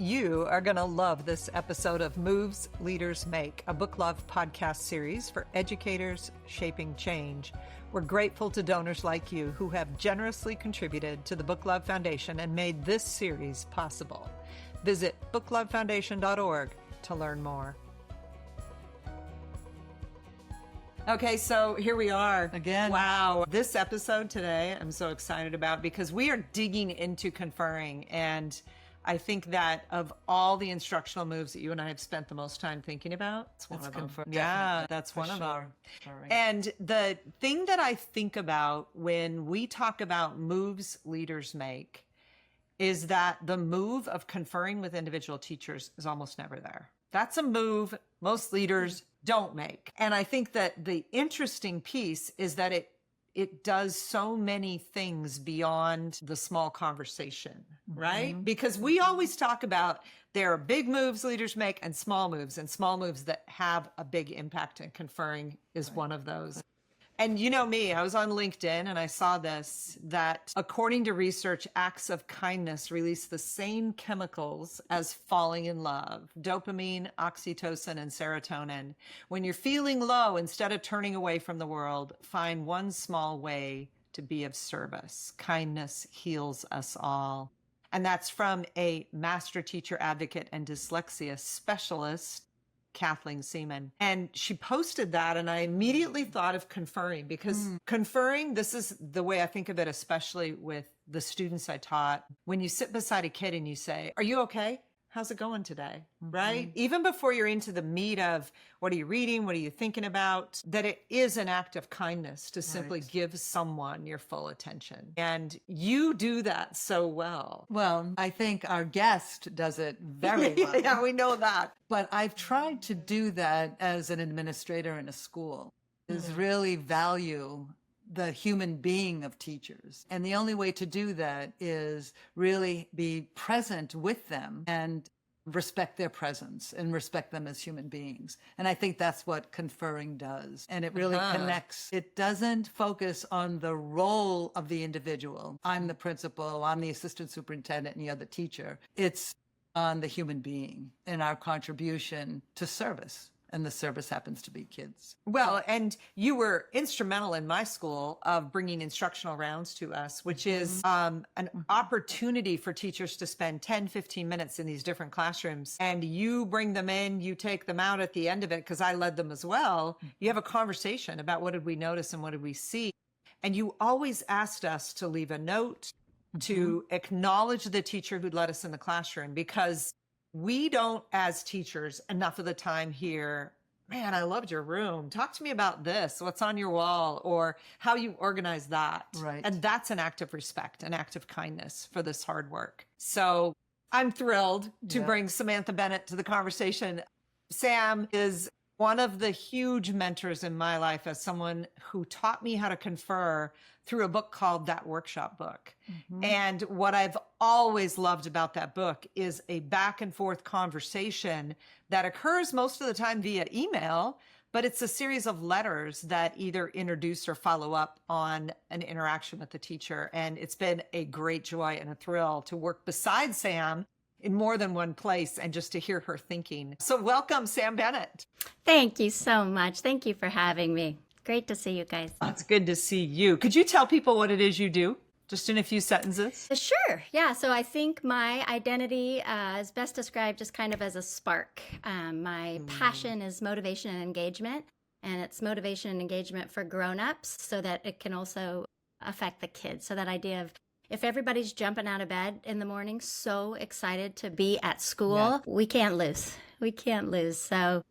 You are going to love this episode of Moves Leaders Make, a book love podcast series for educators shaping change. We're grateful to donors like you who have generously contributed to the Book Love Foundation and made this series possible. Visit booklovefoundation.org to learn more. Okay, so here we are Again. Wow. This episode today, I'm so excited about because we are digging into conferring. And I think that of all the instructional moves that you and I have spent the most time thinking about, it's one of them. Yeah, that's one of them. And the thing that I think about when we talk about moves leaders make is that the move of conferring with individual teachers is almost never there. That's a move most leaders don't make. And I think that the interesting piece is that it does so many things beyond the small conversation, right? Mm-hmm. Because we always talk about there are big moves leaders make and small moves that have a big impact, and conferring is one of those. And you know me, I was on LinkedIn and I saw this, that according to research, acts of kindness release the same chemicals as falling in love: dopamine, oxytocin, and serotonin. When you're feeling low, instead of turning away from the world, find one small way to be of service. Kindness heals us all. And that's from a master teacher advocate and dyslexia specialist, Kathleen Seaman. And she posted that, and I immediately thought of conferring, because conferring, this is the way I think of it, especially with the students I taught. When you sit beside a kid and you say, "Are you okay? How's it going today?" Right? Even before you're into the meat of what are you reading? What are you thinking about? That it is an act of kindness to simply give someone your full attention. And you do that so well. Well, I think our guest does it very well. Yeah, we know that. But I've tried to do that as an administrator in a school, is really value the human being of teachers. And the only way to do that is really be present with them and respect their presence and respect them as human beings. And I think that's what conferring does. And it really connects. It doesn't focus on the role of the individual. I'm the principal, I'm the assistant superintendent, and you're the teacher. It's on the human being and our contribution to service. And the service happens to be kids. Well, and you were instrumental in my school of bringing instructional rounds to us, which is an opportunity for teachers to spend 10, 15 minutes in these different classrooms. And you bring them in, you take them out at the end of it, because I led them as well. You have a conversation about what did we notice and what did we see. And you always asked us to leave a note, to acknowledge the teacher who'd led us in the classroom, because we don't, as teachers, enough of the time hear, "Man, I loved your room. Talk to me about this. What's on your wall?" or "How you organize that." Right. And that's an act of respect, an act of kindness for this hard work. So I'm thrilled to bring Samantha Bennett to the conversation. Sam is one of the huge mentors in my life as someone who taught me how to confer through a book called That Workshop Book. And what I've always loved about that book is a back and forth conversation that occurs most of the time via email, but it's a series of letters that either introduce or follow up on an interaction with the teacher. And it's been a great joy and a thrill to work beside Sam in more than one place and just to hear her thinking. So welcome, Sam Bennett. Thank you so much. Thank you for having me. Great to see you guys. It's good to see you. Could you tell people what it is you do, just in a few sentences? Sure. Yeah. So I think my identity is best described just kind of as a spark. My passion is motivation and engagement, and it's motivation and engagement for grown-ups so that it can also affect the kids. So that idea of, if everybody's jumping out of bed in the morning, so excited to be at school, we can't lose. We can't lose. So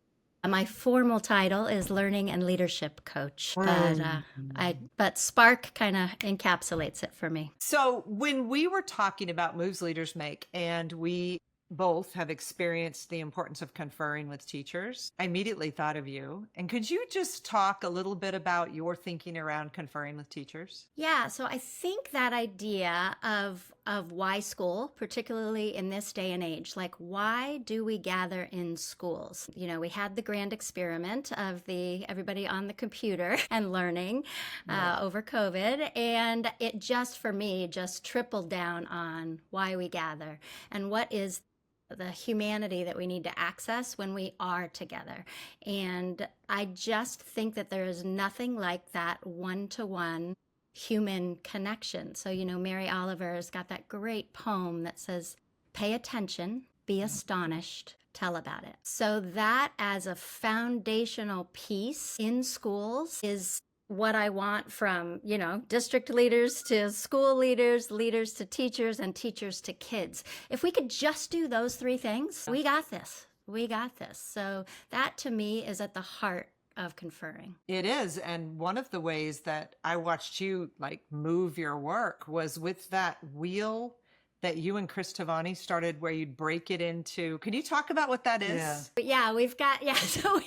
my formal title is Learning and Leadership Coach, but Spark kind of encapsulates it for me. So when we were talking about moves leaders make, and we both have experienced the importance of conferring with teachers, I immediately thought of you. And could you just talk a little bit about your thinking around conferring with teachers? Yeah, so I think that idea of why school, particularly in this day and age, like why do we gather in schools? You know, we had the grand experiment of everybody on the computer and learning over COVID, and it just, for me, just tripled down on why we gather and what is the humanity that we need to access when we are together. And I just think that there is nothing like that one-to-one human connection. So, Mary Oliver's got that great poem that says, pay attention, be astonished, tell about it. So that as a foundational piece in schools is what I want from, district leaders to school leaders, leaders to teachers, and teachers to kids. If we could just do those three things, we got this. We got this. So that to me is at the heart of conferring. It is. And one of the ways that I watched you move your work was with that wheel that you and Chris Tavani started, where you'd break it into. Can you talk about what that is? Yeah. But so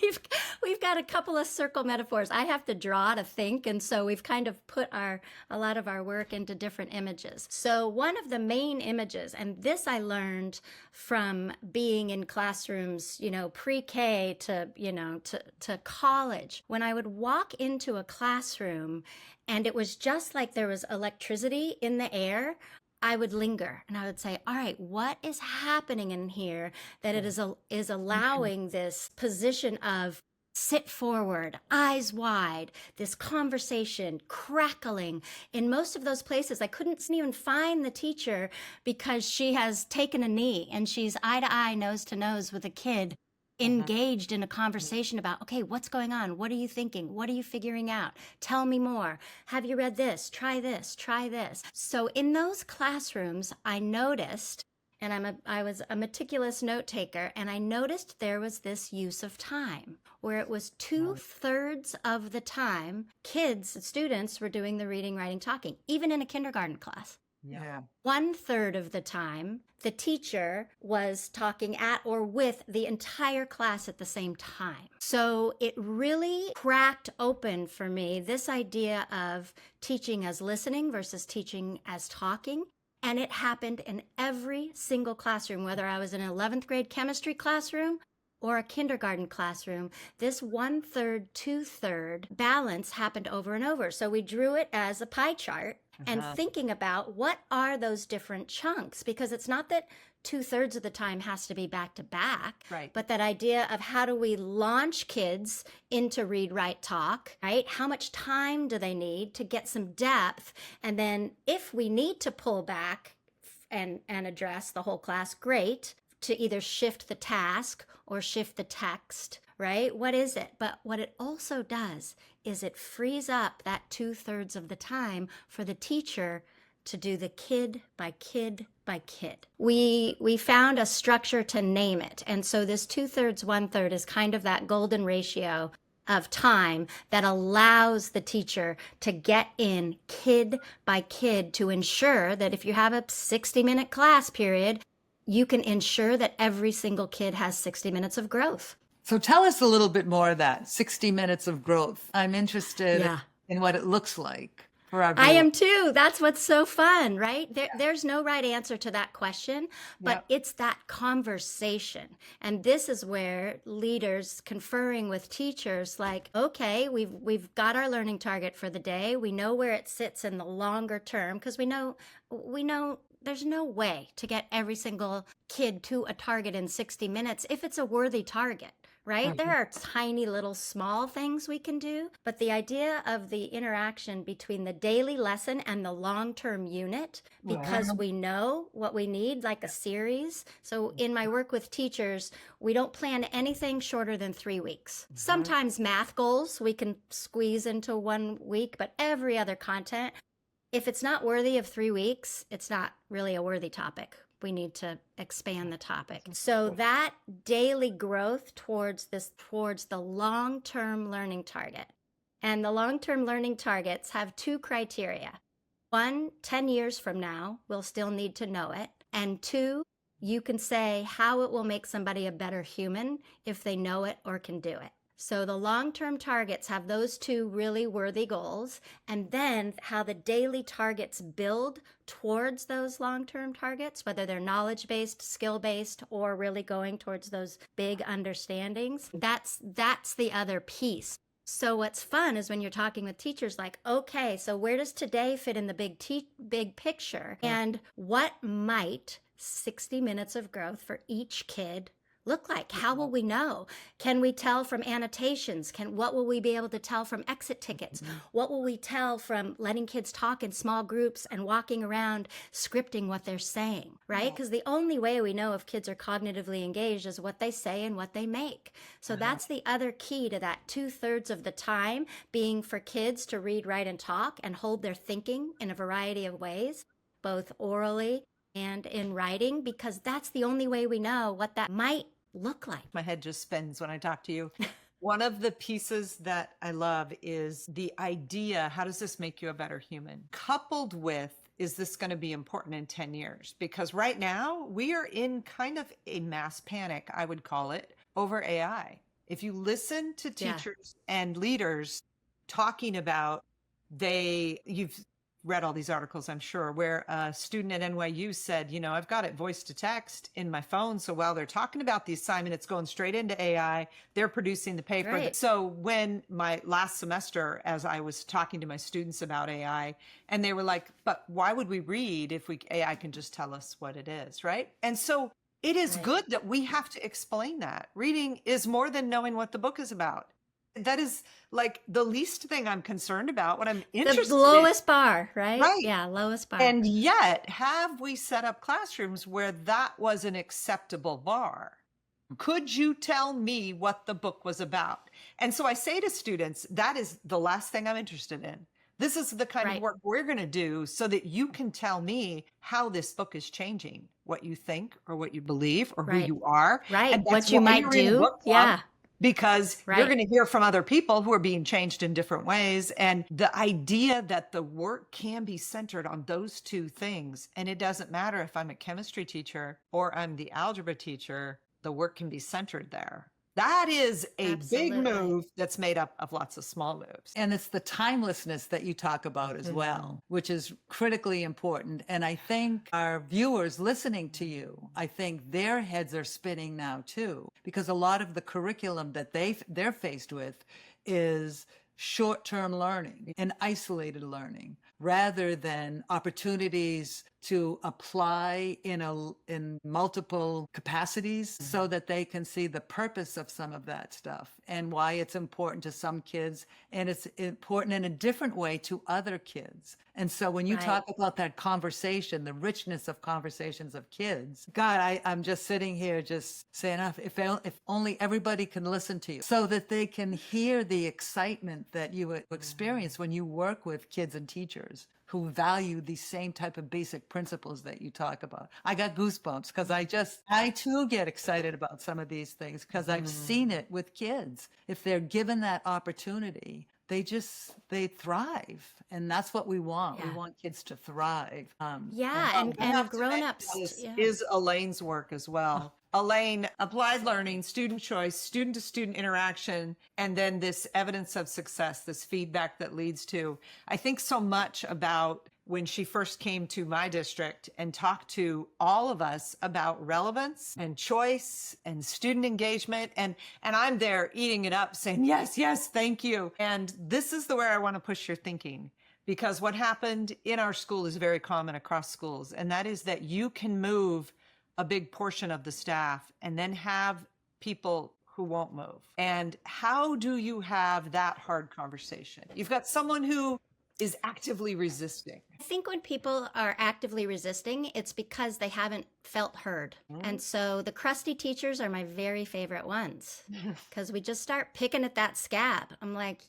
we've got a couple of circle metaphors. I have to draw to think, and so we've kind of put a lot of our work into different images. So one of the main images, and this I learned from being in classrooms, pre-K to college, when I would walk into a classroom and it was just like there was electricity in the air, I would linger and I would say, all right, what is happening in here that it is allowing this position of sit forward, eyes wide, this conversation crackling. In most of those places, I couldn't even find the teacher because she has taken a knee and she's eye to eye, nose to nose with a kid, engaged in a conversation about, okay, what's going on? What are you thinking? What are you figuring out? Tell me more. Have you read this? Try this, try this. So in those classrooms, I noticed, and I was a meticulous note taker, and I noticed there was this use of time where it was 2/3 of the time, students were doing the reading, writing, talking, even in a kindergarten class. Yeah. 1/3 of the time, the teacher was talking at or with the entire class at the same time. So it really cracked open for me this idea of teaching as listening versus teaching as talking. And it happened in every single classroom, whether I was in an 11th grade chemistry classroom or a kindergarten classroom. This 1/3, 2/3 balance happened over and over. So we drew it as a pie chart and thinking about what are those different chunks, because it's not that 2/3 of the time has to be back to back, Right. but that idea of how do we launch kids into read, write, talk, right? How much time do they need to get some depth? And then if we need to pull back and address the whole class, great, to either shift the task or shift the text, right? What is it? But what it also does is it frees up that 2/3 of the time for the teacher to do the kid by kid by kid. We found a structure to name it. And so this 2/3, 1/3 is kind of that golden ratio of time that allows the teacher to get in kid by kid to ensure that if you have a 60-minute class period, you can ensure that every single kid has 60 minutes of growth. So tell us a little bit more of that 60 minutes of growth. I'm interested in what it looks like for our I viewers. am too. That's what's so fun, right? There's no right answer to that question, but it's that conversation. And this is where leaders conferring with teachers, like, okay, we've got our learning target for the day. We know where it sits in the longer term, because we know there's no way to get every single kid to a target in 60 minutes if it's a worthy target, right? There are tiny little small things we can do, but the idea of the interaction between the daily lesson and the long-term unit, because we know what we need, like a series. So in my work with teachers, we don't plan anything shorter than 3 weeks. Sometimes math goals we can squeeze into 1 week, but every other content, if it's not worthy of 3 weeks, it's not really a worthy topic. We need to expand the topic. So that daily growth towards the long-term learning target. And the long-term learning targets have 2 criteria. 1, 10 years from now, we'll still need to know it. And 2, you can say how it will make somebody a better human if they know it or can do it. So the long-term targets have those 2 really worthy goals, and then how the daily targets build towards those long-term targets, whether they're knowledge-based, skill-based, or really going towards those big understandings. That's the other piece. So what's fun is when you're talking with teachers, like, okay, so where does today fit in the big picture? And what might 60 minutes of growth for each kid look like? How will we know? Can we tell from annotations? What will we be able to tell from exit tickets? What will we tell from letting kids talk in small groups and walking around scripting what they're saying, right? Because the only way we know if kids are cognitively engaged is what they say and what they make. So that's the other key to that 2/3 of the time being for kids to read, write, and talk and hold their thinking in a variety of ways, both orally and in writing, because that's the only way we know what that might look like. My head just spins when I talk to you. One of the pieces that I love is the idea, how does this make you a better human? Coupled with, is this going to be important in 10 years? Because right now we are in kind of a mass panic, I would call it, over AI. If you listen to teachers and leaders talking about you've read all these articles, I'm sure, where a student at NYU said, I've got it voice to text in my phone. So while they're talking about the assignment, it's going straight into AI. They're producing the paper. Right. So when my last semester, as I was talking to my students about AI, and they were like, but why would we read if AI can just tell us what it is, right? And so it is good that we have to explain that. Reading is more than knowing what the book is about. That is like the least thing I'm concerned about. What I'm interested the lowest bar, right? Right. Yeah, lowest bar. And yet, have we set up classrooms where that was an acceptable bar? Could you tell me what the book was about? And so I say to students, that is the last thing I'm interested in. This is the kind of work we're going to do so that you can tell me how this book is changing, what you think or what you believe or who you are. Right. And what you might do. Yeah. Because you're going to hear from other people who are being changed in different ways. And the idea that the work can be centered on those two things, and it doesn't matter if I'm a chemistry teacher or I'm the algebra teacher, the work can be centered there. That is a big move that's made up of lots of small moves. And it's the timelessness that you talk about as well, which is critically important. And I think our viewers listening to you, I think their heads are spinning now too, because a lot of the curriculum that they're faced with is short-term learning and isolated learning rather than opportunities to apply in multiple capacities so that they can see the purpose of some of that stuff and why it's important to some kids and it's important in a different way to other kids. And so when you talk about that conversation, the richness of conversations of kids, God, I'm just sitting here just saying, if only everybody can listen to you so that they can hear the excitement that you experience when you work with kids and teachers who value these same type of basic principles that you talk about. I got goosebumps because I too get excited about some of these things because I've seen it with kids. If they're given that opportunity, they thrive. And that's what we want. We want kids to thrive. And grown-ups. Is Elaine's work as well. Elaine, applied learning, student choice, student-to-student interaction, and then this evidence of success, this feedback that leads to, I think so much about when she first came to my district and talked to all of us about relevance and choice and student engagement. And I'm there eating it up saying, yes, thank you. And this is the way I want to push your thinking. Because what happened in our school is very common across schools. And that is that you can move a big portion of the staff and then have people who won't move. And how do you have that hard conversation? You've got someone who is actively resisting. I think when people are actively resisting, it's because they haven't felt heard. And so the crusty teachers are my very favorite ones because we just start picking at that scab. I'm like,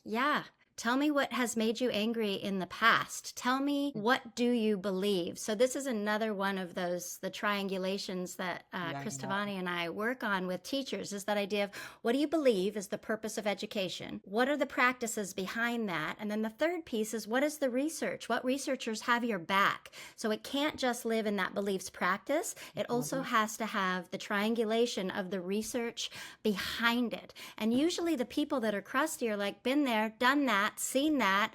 tell me what has made you angry in the past. Tell me, what do you believe? So this is another one of the triangulations that Chris Tavani and I work on with teachers, is that idea of what do you believe is the purpose of education? What are the practices behind that? And then the third piece is, what is the research? What researchers have your back? So it can't just live in that beliefs practice. It also has to have the triangulation of the research behind it. And usually the people that are crusty are like, been there, done that, seen that.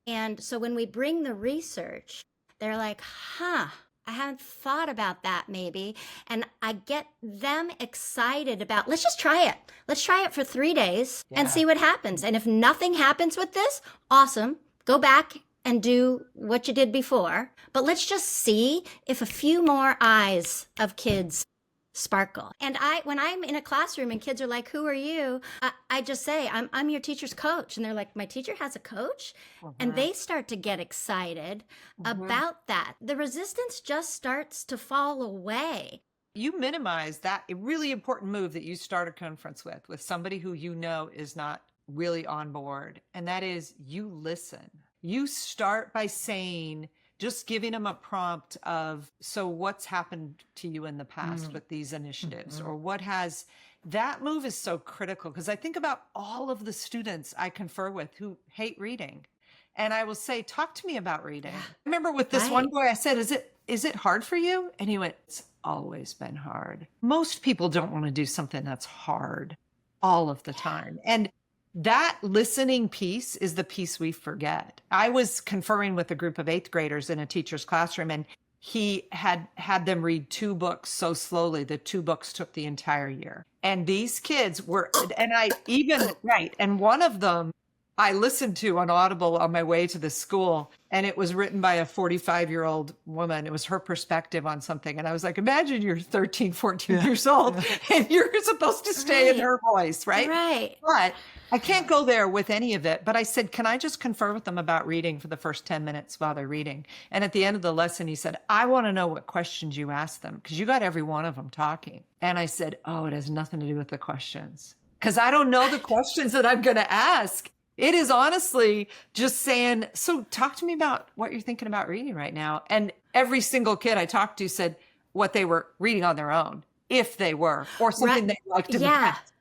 And so when we bring the research, they're like, I haven't thought about that maybe. And I get them excited about, let's just try it. Let's try it for 3 days and see what happens. And if nothing happens with this, awesome. Go back and do what you did before, but let's just see if a few more eyes of kids sparkle. And when I'm in a classroom and kids are like, "Who are you?" I just say, I'm your teacher's coach. And they're like, "My teacher has a coach?" And they start to get excited about that. The resistance just starts to fall away. You minimize that a really important move that you start a conference with somebody who you know is not really on board. And that is, you listen. You start by saying, just giving them a prompt of, so what's happened to you in the past with these initiatives, or what has, that move is so critical, because I think about all of the students I confer with who hate reading. And I will say, talk to me about reading. I remember with this one boy, I said, is it hard for you? And he went, it's always been hard. Most people don't want to do something that's hard all of the time. And that listening piece is the piece we forget. I was conferring with a group of 8th graders in a teacher's classroom, and he had them read 2 books so slowly that 2 books took the entire year. And these kids were, and and one of them I listened to on Audible on my way to the school, and it was written by a 45-year-old woman. It was her perspective on something. And I was like, imagine you're 13, 14 years old and you're supposed to stay in her voice, right? Right. But I can't go there with any of it. But I said, can I just confer with them about reading for the first 10 minutes while they're reading? And at the end of the lesson, he said, I want to know what questions you asked them, because you got every one of them talking. And I said, oh, it has nothing to do with the questions, because I don't know the questions that I'm going to ask. It is honestly just saying, so talk to me about what you're thinking about reading right now. And every single kid I talked to said what they were reading on their own, if they were, or something they liked in the past.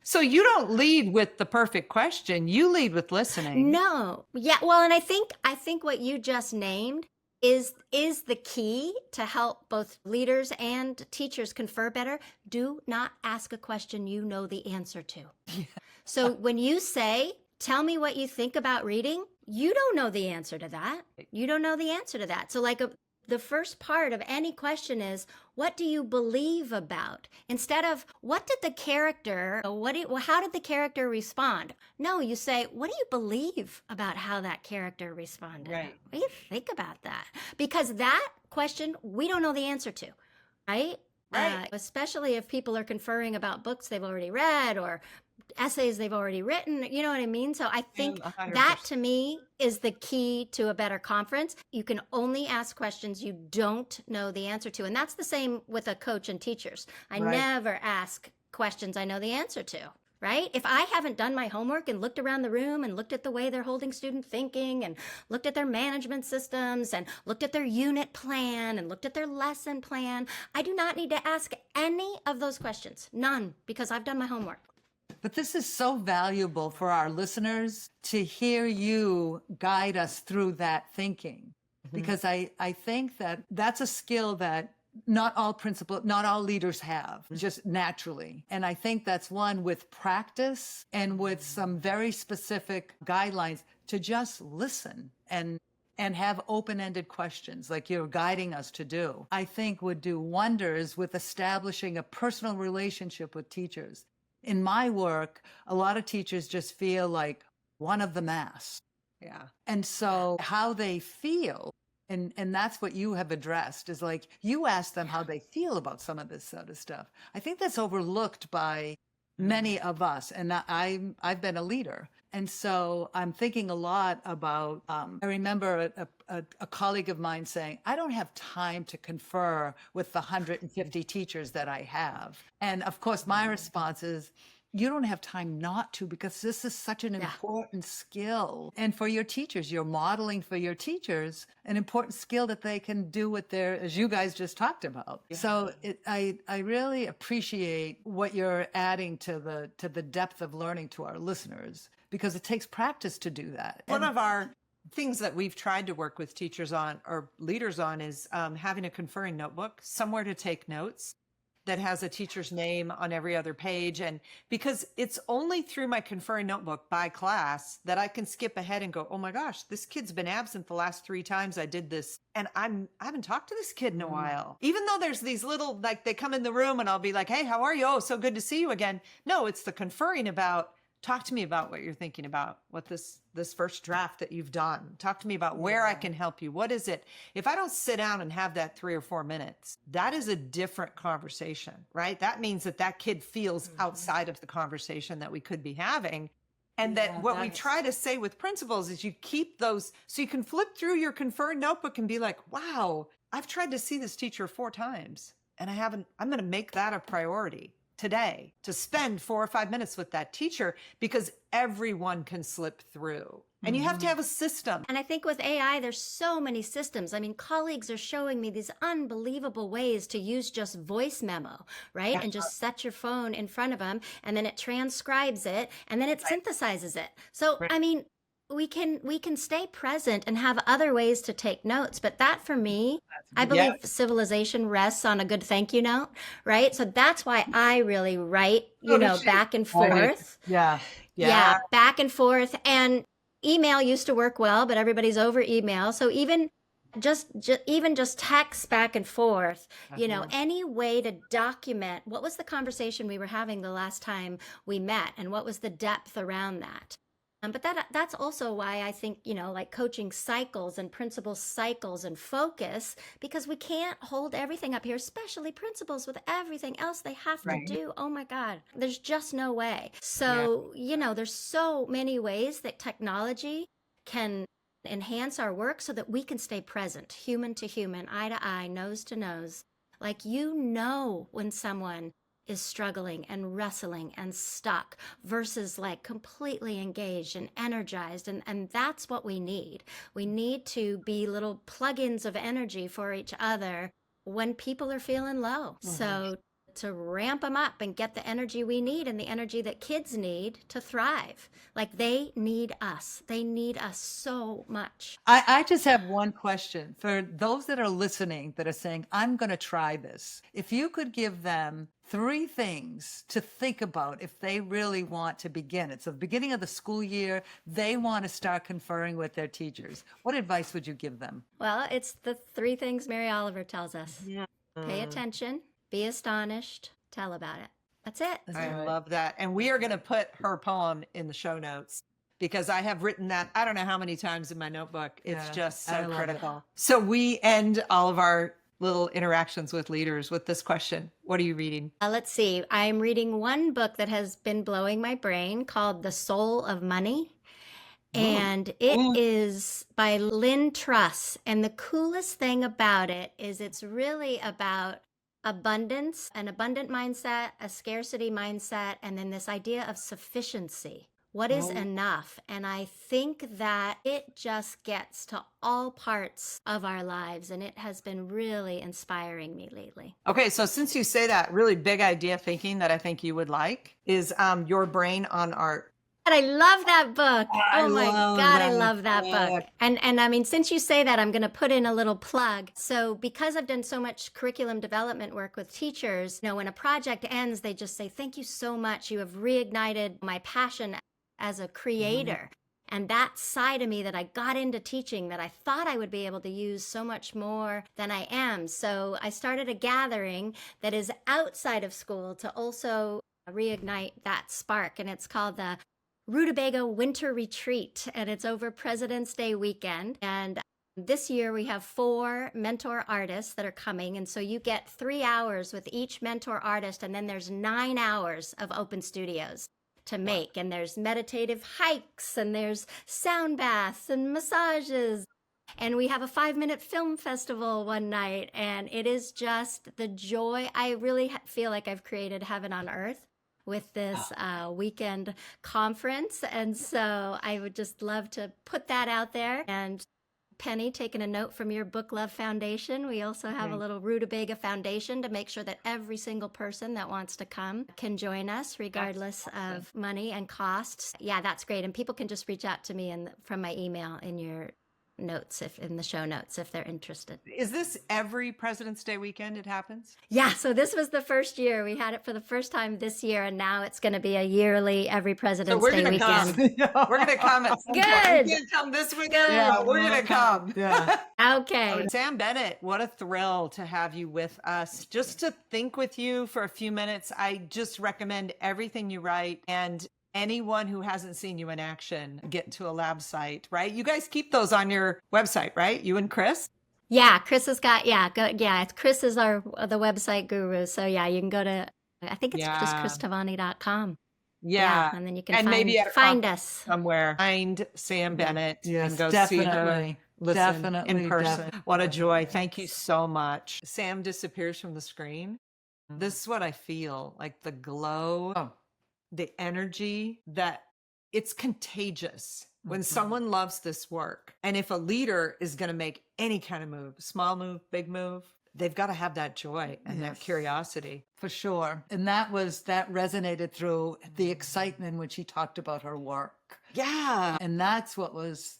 So you don't lead with the perfect question. You lead with listening. No. Yeah. Well, and I think what you just named is the key to help both leaders and teachers confer better. Do not ask a question you know the answer to. Yeah. So when you say, tell me what you think about reading, you don't know the answer to that. You don't know the answer to that. So the first part of any question is, what do you believe about? Instead of, what did the character, how did the character respond? No, you say, what do you believe about how that character responded? Right. What do you think about that? Because that question, we don't know the answer to, right? Right. Especially if people are conferring about books they've already read or essays they've already written, you know what I mean? So I think 100%. that to me is the key to a better conference. You can only ask questions you don't know the answer to. And that's the same with a coach and teachers. I never ask questions I know the answer to, right? If I haven't done my homework and looked around the room and looked at the way they're holding student thinking and looked at their management systems and looked at their unit plan and looked at their lesson plan, I do not need to ask any of those questions. None, because I've done my homework. But this is so valuable for our listeners to hear you guide us through that thinking, because I think that that's a skill that not all leaders have, just naturally. And I think that's one with practice and with some very specific guidelines to just listen and have open-ended questions like you're guiding us to do, I think would do wonders with establishing a personal relationship with teachers. In my work, a lot of teachers just feel like one of the mass. Yeah. And so how they feel, and that's what you have addressed, is like you ask them how they feel about some of this sort of stuff. I think that's overlooked by many of us. And I've been a leader. And so I'm thinking a lot about, I remember a colleague of mine saying, I don't have time to confer with the 150 teachers that I have. And of course, my response is, you don't have time not to, because this is such an important skill. And for your teachers, you're modeling for your teachers an important skill that they can do with their, as you guys just talked about. Yeah. So I really appreciate what you're adding to the depth of learning to our listeners, because it takes practice to do that. One of our things that we've tried to work with teachers on or leaders on is having a conferring notebook, somewhere to take notes, that has a teacher's name on every other page. And because it's only through my conferring notebook by class that I can skip ahead and go, oh my gosh, this kid's been absent the last 3 times I did this. And I haven't talked to this kid in a while. Even though there's these little, like they come in the room and I'll be like, hey, how are you? Oh, so good to see you again. No, it's the conferring about Talk to me about what you're thinking about, what this first draft that you've done. Talk to me about where I can help you. What is it? If I don't sit down and have that 3 or 4 minutes, that is a different conversation, right? That means that kid feels outside of the conversation that we could be having. And that what we try to say with principals is you keep those, so you can flip through your conferring notebook and be like, wow, I've tried to see this teacher 4 times and I'm going to make that a priority today to spend 4 or 5 minutes with that teacher, because everyone can slip through and you have to have a system. And I think with AI, there's so many systems. I mean, colleagues are showing me these unbelievable ways to use just voice memo, right? Yeah. And just set your phone in front of them, and then it transcribes it, and then it synthesizes it. So, I mean, we can stay present and have other ways to take notes, but that for me, I believe civilization rests on a good thank you note, right? So that's why I really write, back and forth. Yeah. Yeah, back and forth. And email used to work well, but everybody's over email. So even just text back and forth, any way to document what was the conversation we were having the last time we met and what was the depth around that. But that's also why I think, like coaching cycles and principal cycles and focus, because we can't hold everything up here, especially principals with everything else they have to do. Oh my God, there's just no way. So, there's so many ways that technology can enhance our work so that we can stay present, human to human, eye to eye, nose to nose. Like, when someone is struggling and wrestling and stuck versus like completely engaged and energized. And that's what we need. We need to be little plugins of energy for each other when people are feeling low. So to ramp them up and get the energy we need and the energy that kids need to thrive. Like, they need us. They need us so much. I just have one question for those that are listening that are saying, I'm going to try this. If you could give them 3 things to think about if they really want to begin. It's the beginning of the school year. They want to start conferring with their teachers. What advice would you give them? Well, it's the 3 things Mary Oliver tells us. Pay attention, be astonished, tell about it. That's it. I love that. And we are going to put her poem in the show notes, because I have written that I don't know how many times in my notebook. It's just so critical. So we end all of our little interactions with leaders with this question. What are you reading? Let's see. I'm reading one book that has been blowing my brain called The Soul of Money. And it is by Lynn Truss. And the coolest thing about it is it's really about abundance, an abundant mindset, a scarcity mindset, and then this idea of sufficiency. What is enough? And I think that it just gets to all parts of our lives, and it has been really inspiring me lately. Okay, so since you say that, really big idea thinking that I think you would like is Your Brain on Art. And I love that book. Oh my God, I love that book. And I mean, since you say that, I'm going to put in a little plug. So because I've done so much curriculum development work with teachers, when a project ends, they just say, thank you so much. You have reignited my passion as a creator. And that side of me that I got into teaching that I thought I would be able to use so much more than I am. So I started a gathering that is outside of school to also reignite that spark. And it's called the Rutabaga Winter Retreat, and it's over President's Day weekend. And this year we have 4 mentor artists that are coming. And so you get 3 hours with each mentor artist, and then there's 9 hours of open studios to make. And there's meditative hikes, and there's sound baths and massages. And we have a 5-minute film festival one night, and it is just the joy. I really feel like I've created heaven on earth with this weekend conference. And so I would just love to put that out there. And Penny, taking a note from your Book Love Foundation, we also have a little Rutabaga Foundation to make sure that every single person that wants to come can join us regardless of money and costs. Yeah, that's great. And people can just reach out to me from my email in your notes, if in the show notes, if they're interested. Is this every President's Day weekend it happens? Yeah, so this was the first year. We had it for the first time this year, and now it's going to be a yearly every President's Day weekend. We're going to come. At some Good. point. We can't come this weekend. Yeah, we're going to come. Yeah. Okay. Sam Bennett, what a thrill to have you with us. Just to think with you for a few minutes, I just recommend everything you write. And anyone who hasn't seen you in action get to a lab site, right? You guys keep those on your website, right? You and Chris? Yeah, Chris has got, Chris is the website guru. So yeah, you can go to, I think it's just christavani.com. Yeah. And then you can and maybe at a find conference us. somewhere. Find Sam Bennett Yes, and go see her. definitely. Listen Definitely, in person. definitely. What a joy. Thank you so much. Sam disappears from the screen. This is what I feel like, the glow, Oh. the energy, that it's contagious when someone loves this work. And if a leader is going to make any kind of move, small move, big move, they've got to have that joy and that curiosity. For sure. And that resonated through the excitement in which he talked about her work. Yeah. And that's what was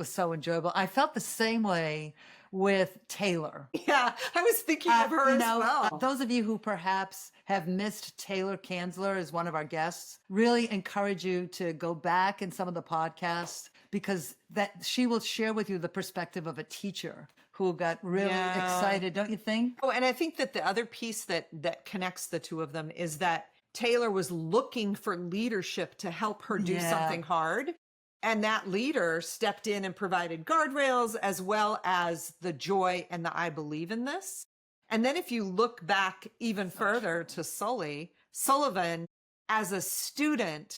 so enjoyable. I felt the same way with Taylor. Yeah. I was thinking of her as well. Those of you who perhaps have missed Taylor Kanzler as one of our guests, really encourage you to go back in some of the podcasts, because that she will share with you the perspective of a teacher who got really excited, don't you think? Oh, and I think that the other piece that connects the two of them is that Taylor was looking for leadership to help her do something hard. And that leader stepped in and provided guardrails as well as the joy and the I believe in this. And then if you look back even further to Sullivan, as a student,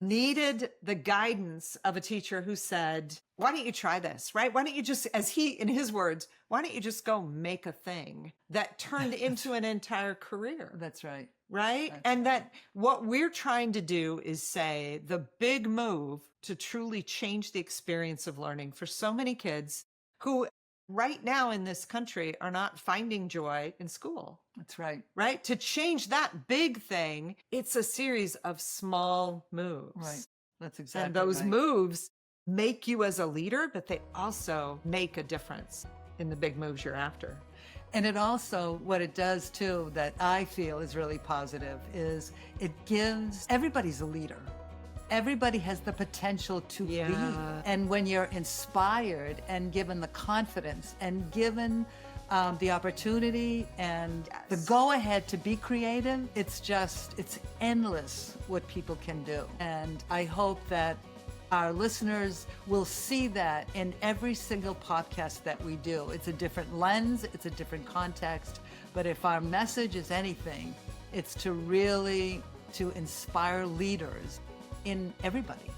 needed the guidance of a teacher who said, why don't you try this, right? Why don't you just, as he, in his words, why don't you just go make a thing that turned into an entire career? That's right. Right? And that what we're trying to do is say the big move to truly change the experience of learning for so many kids who right now in this country are not finding joy in school. That's right. Right? To change that big thing, it's a series of small moves. Right. That's exactly And those right. moves make you as a leader, but they also make a difference in the big moves you're after. And it also, what it does too, that I feel is really positive, is it gives, everybody's a leader. Everybody has the potential to be. And when you're inspired and given the confidence and given the opportunity and the go-ahead to be creative, it's endless what people can do. And I hope that our listeners will see that in every single podcast that we do. It's a different lens, it's a different context, but if our message is anything, it's to inspire leaders in everybody.